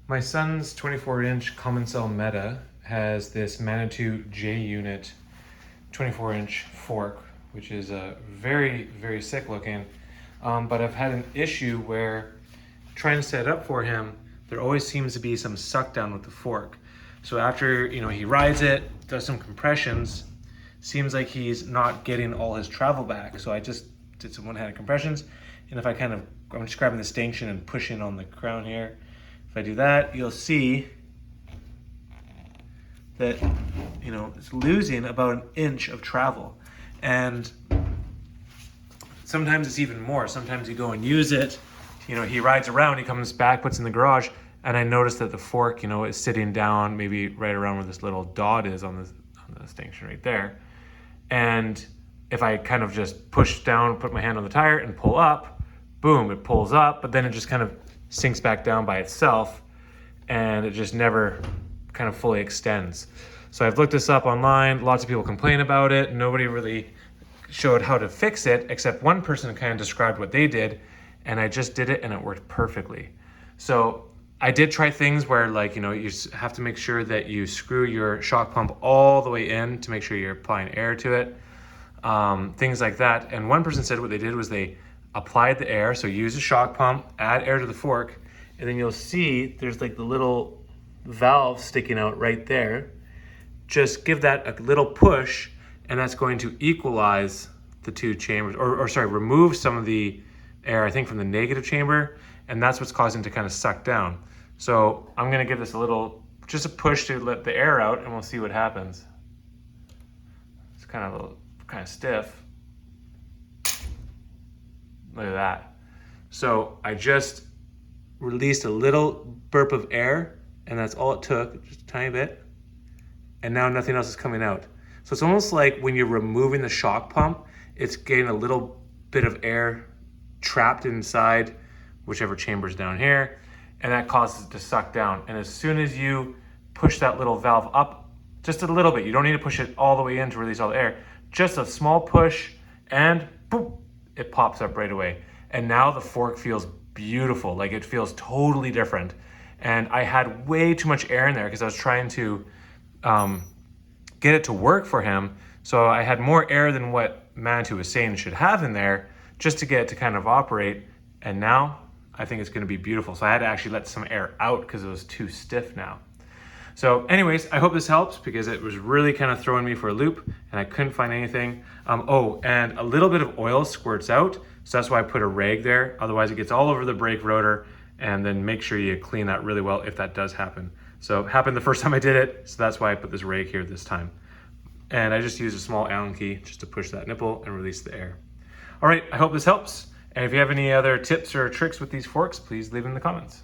My son's 24-inch common cell Meta has this Manitou J Unit 24-inch fork, which is very, very sick looking. But I've had an issue where trying to set it up for him, there always seems to be some suck down with the fork. So after he rides it, does some compressions, seems like he's not getting all his travel back. So I just did some one-handed compressions, and if I'm just grabbing the stanchion and pushing on the crown here. If I do that, you'll see that it's losing about an inch of travel, and sometimes it's even more. Sometimes you go and use it, he rides around, he comes back, puts in the garage, and I notice that the fork, is sitting down maybe right around where this little dot is on the stanchion right there. And if I kind of just push down, put my hand on the tire and pull up, boom, it pulls up, but then it just kind of sinks back down by itself, and it just never kind of fully extends. So I've looked this up online. Lots of people complain about it. Nobody really showed how to fix it, except one person kind of described what they did, and I just did it and it worked perfectly. So I did try things where you have to make sure that you screw your shock pump all the way in to make sure you're applying air to it, things like that. And one person said what they did was they applied the air, so use a shock pump, add air to the fork, and then you'll see there's like the little valve sticking out right there. Just give that a little push, and that's going to equalize the two chambers, or remove some of the air, I think, from the negative chamber, and that's what's causing it to kind of suck down. So I'm gonna give this just a push to let the air out, and we'll see what happens. It's kind of stiff. Look at that. So I just released a little burp of air, and that's all it took, just a tiny bit. And now nothing else is coming out. So it's almost like when you're removing the shock pump, it's getting a little bit of air trapped inside whichever chamber's down here, and that causes it to suck down. And as soon as you push that little valve up just a little bit, you don't need to push it all the way in to release all the air, just a small push, and boom, it pops up right away. And now the fork feels beautiful. Like, it feels totally different. And I had way too much air in there because I was trying to get it to work for him. So I had more air than what Manitou was saying should have in there just to get it to kind of operate. And now I think it's gonna be beautiful. So I had to actually let some air out because it was too stiff now. So anyways, I hope this helps because it was really kind of throwing me for a loop and I couldn't find anything. Oh, and a little bit of oil squirts out. So that's why I put a rag there. Otherwise it gets all over the brake rotor, and then make sure you clean that really well if that does happen. So it happened the first time I did it, so that's why I put this rag here this time. And I just used a small Allen key just to push that nipple and release the air. All right, I hope this helps. And if you have any other tips or tricks with these forks, please leave them in the comments.